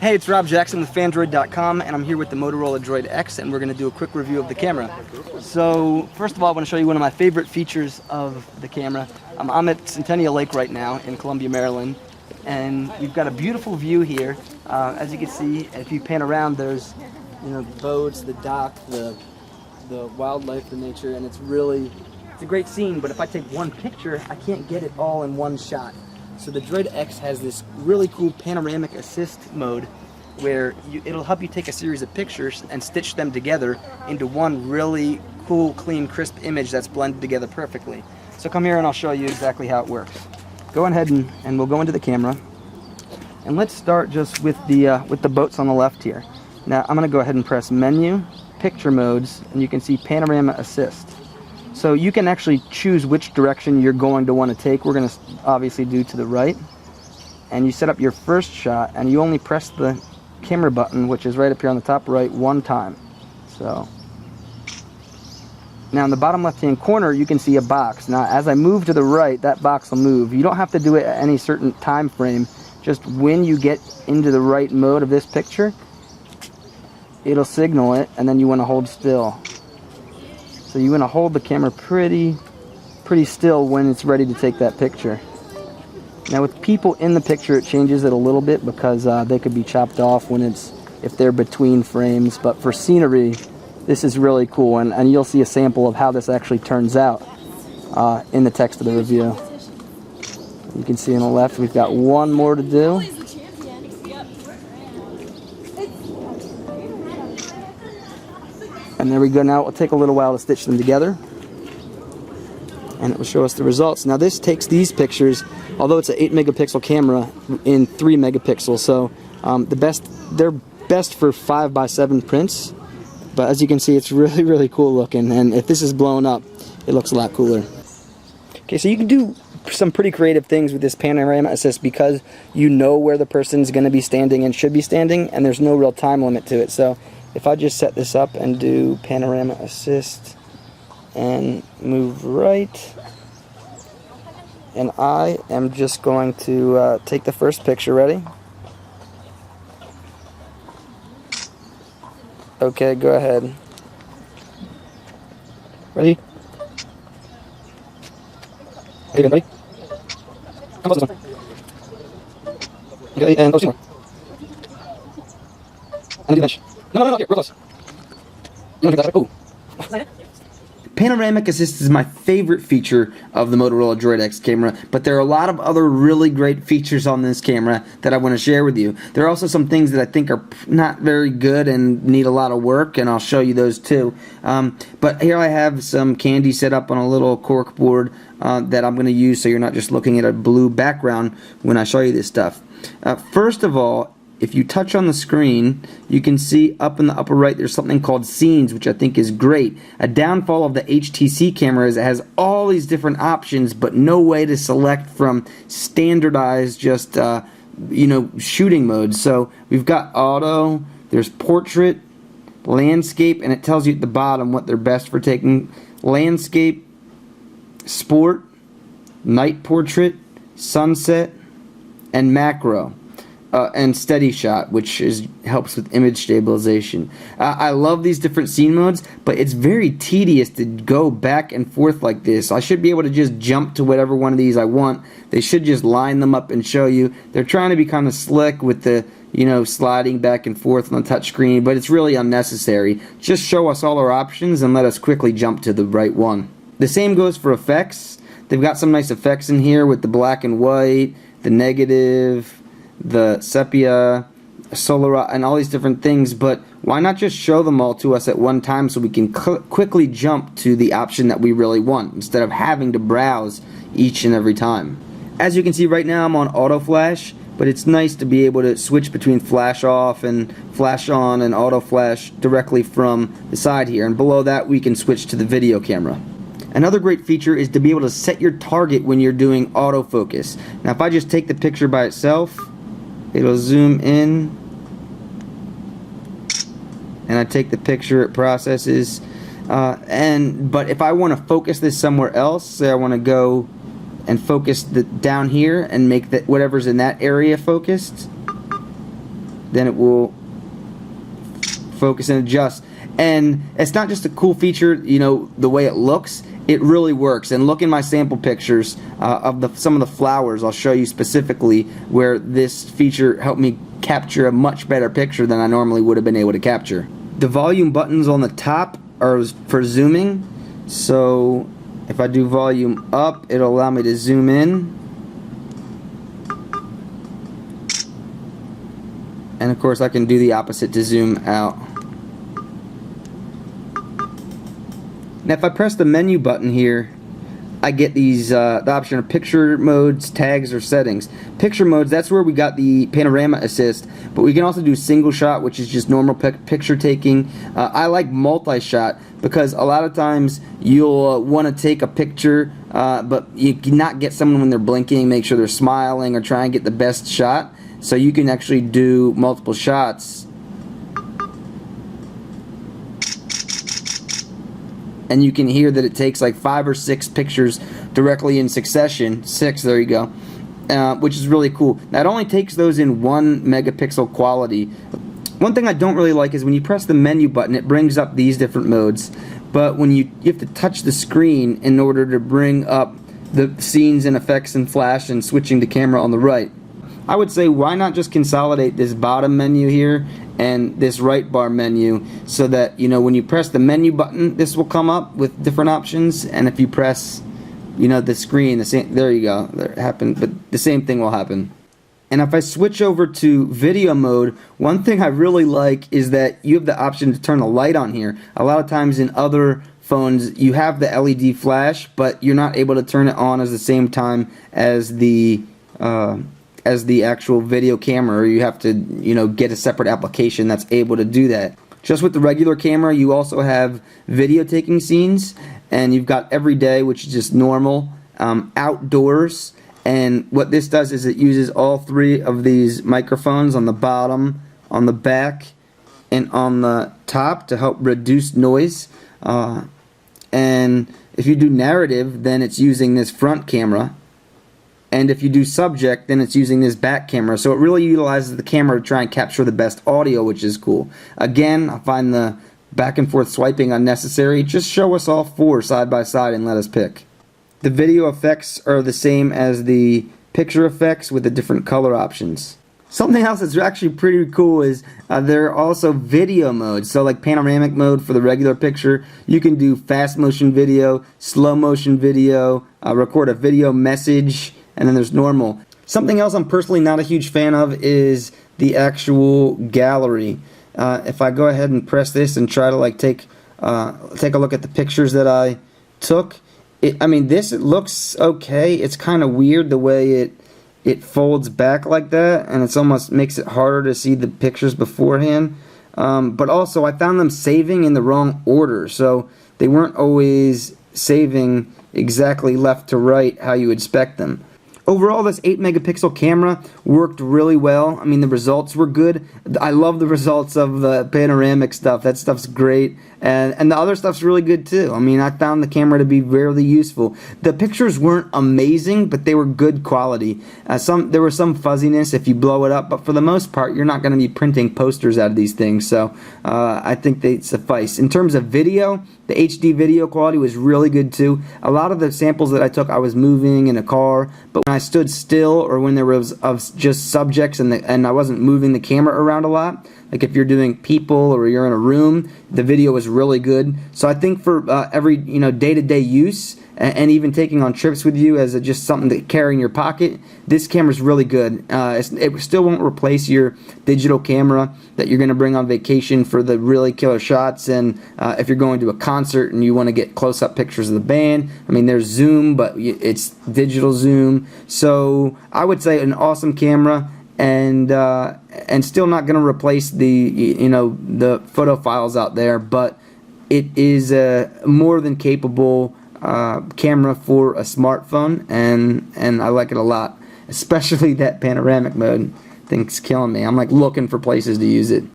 Hey, it's Rob Jackson with Fandroid.com, and I'm here with the Motorola Droid X, and we're going to do a quick review of the camera. So, first of all, I want to show you one of my favorite features of the camera. I'm at Centennial Lake right now in Columbia, Maryland, and we've got a beautiful view here. As you can see, if you pan around, there's the boats, the dock, the wildlife, the nature, and it's a great scene. But if I take one picture, I can't get it all in one shot. So the Droid X has this really cool Panoramic Assist mode where it'll help you take a series of pictures and stitch them together into one really cool, clean, crisp image that's blended together perfectly. So come here and I'll show you exactly how it works. Go ahead and we'll go into the camera. And let's start just with the boats on the left here. Now I'm going to go ahead and press Menu, Picture Modes, and you can see Panorama Assist. So you can actually choose which direction you're going to want to take. We're going to obviously do to the right. And you set up your first shot, and you only press the camera button, which is right up here on the top right, one time. So now in the bottom left-hand corner, you can see a box. Now as I move to the right, that box will move. You don't have to do it at any certain time frame. Just when you get into the right mode of this picture, it'll signal it, and then you want to hold still. So you want to hold the camera pretty still when it's ready to take that picture. Now with people in the picture, it changes it a little bit because they could be chopped off if they're between frames. But for scenery, this is really cool, and you'll see a sample of how this actually turns out in the text of the review. You can see on the left, we've got one more to do. And there we go. Now it will take a little while to stitch them together, and it will show us the results. Now this takes these pictures, although it's an 8 megapixel camera, in 3 megapixels. So they're best for 5x7 prints. But as you can see, it's really cool looking. And if this is blown up, it looks a lot cooler. Okay, so you can do some pretty creative things with this Panorama Assist because you know where the person's going to be standing and should be standing, and there's no real time limit to it. So if I just set this up and do Panorama Assist and move right, and I am just going to take the first picture. Ready? Okay, go ahead. Ready? Okay, ready? Come close this one. Okay, and close this one. And do the bench. No, here, real close. You want to do that? Ooh. Panoramic Assist is my favorite feature of the Motorola Droid X camera, but there are a lot of other really great features on this camera that I want to share with you. There are also some things that I think are not very good and need a lot of work, and I'll show you those too. But here I have some candy set up on a little cork board that I'm going to use so you're not just looking at a blue background when I show you this stuff. First of all, if you touch on the screen, you can see up in the upper right there's something called Scenes, which I think is great. A downfall of the HTC camera is it has all these different options but no way to select from standardized just shooting modes. So we've got auto, there's portrait, landscape, and it tells you at the bottom what they're best for taking. Landscape, sport, night portrait, sunset, and macro. And steady shot, which helps with image stabilization. I love these different scene modes, but it's very tedious to go back and forth like this. I should be able to just jump to whatever one of these I want. They should just line them up and show you. They're trying to be kind of slick with the sliding back and forth on the touch screen, but it's really unnecessary. Just show us all our options and let us quickly jump to the right one. The same goes for effects. They've got some nice effects in here with the black and white, the negative, the sepia, solar, and all these different things, but why not just show them all to us at one time so we can quickly jump to the option that we really want instead of having to browse each and every time. As you can see right now, I'm on auto flash, but it's nice to be able to switch between flash off and flash on and auto flash directly from the side here, and below that we can switch to the video camera. Another great feature is to be able to set your target when you're doing autofocus. Now if I just take the picture by itself, it'll zoom in, and I take the picture, it processes, but if I want to focus this somewhere else, say I want to go and focus down here and make that whatever's in that area focused, then it will focus and adjust. And it's not just a cool feature, you know, the way it looks, it really works. And look in my sample pictures of some of the flowers. I'll show you specifically where this feature helped me capture a much better picture than I normally would have been able to capture. The volume buttons on the top are for zooming, so if I do volume up, it'll allow me to zoom in. And of course I can do the opposite to zoom out. Now if I press the menu button here, I get these the option of picture modes, tags, or settings. Picture modes, that's where we got the Panorama Assist, but we can also do single shot, which is just normal picture taking. I like multi-shot because a lot of times you'll want to take a picture, but you cannot get someone when they're blinking, make sure they're smiling, or try and get the best shot. So you can actually do multiple shots. And you can hear that it takes like 5 or 6 pictures directly in succession. 6, there you go. Which is really cool. Now it only takes those in 1 megapixel quality. One thing I don't really like is when you press the menu button, it brings up these different modes. But when you have to touch the screen in order to bring up the scenes and effects and flash and switching to camera on the right. I would say, why not just consolidate this bottom menu here and this right bar menu, so that, you know, when you press the menu button, this will come up with different options, and if you press, you know, the screen, the same, there you go, there it happened, but the same thing will happen. And if I switch over to video mode, one thing I really like is that you have the option to turn the light on here. A lot of times in other phones you have the LED flash, but you're not able to turn it on at the same time as the actual video camera, or you have to, you know, get a separate application that's able to do that. Just with the regular camera, you also have video taking scenes, and you've got everyday, which is just normal, outdoors, and what this does is it uses all 3 of these microphones on the bottom, on the back, and on the top to help reduce noise. And if you do narrative, then it's using this front camera. And if you do subject, then it's using this back camera. So it really utilizes the camera to try and capture the best audio, which is cool. Again, I find the back and forth swiping unnecessary. Just show us all 4 side by side and let us pick. The video effects are the same as the picture effects with the different color options. Something else that's actually pretty cool is there are also video modes. So like panoramic mode for the regular picture, you can do fast motion video, slow motion video, record a video message, and then there's normal. Something else I'm personally not a huge fan of is the actual gallery. If I go ahead and press this and try to like take a look at the pictures that I took, I mean, it looks okay. It's kind of weird the way it folds back like that, and it's almost makes it harder to see the pictures beforehand. But also I found them saving in the wrong order, so they weren't always saving exactly left to right how you expect them. Overall, this 8 megapixel camera worked really well. I mean, the results were good. I love the results of the panoramic stuff. That stuff's great. And the other stuff's really good too. I mean, I found the camera to be really useful. The pictures weren't amazing, but they were good quality. There was some fuzziness if you blow it up, but for the most part, you're not going to be printing posters out of these things. So I think they suffice. In terms of video, the HD video quality was really good too. A lot of the samples that I took, I was moving in a car, but when I stood still or when there was just subjects and I wasn't moving the camera around a lot, like if you're doing people or you're in a room, the video was really good. So I think for every day-to-day use, and even taking on trips with you as just something to carry in your pocket, this camera's really good. It still won't replace your digital camera that you're going to bring on vacation for the really killer shots, and if you're going to a concert and you want to get close-up pictures of the band. I mean, there's zoom, but it's digital zoom. So I would say an awesome camera, and still not going to replace the photo files out there, but it is a more than capable camera for a smartphone, and I like it a lot, especially that panoramic mode. Thing's killing me. I'm like looking for places to use it.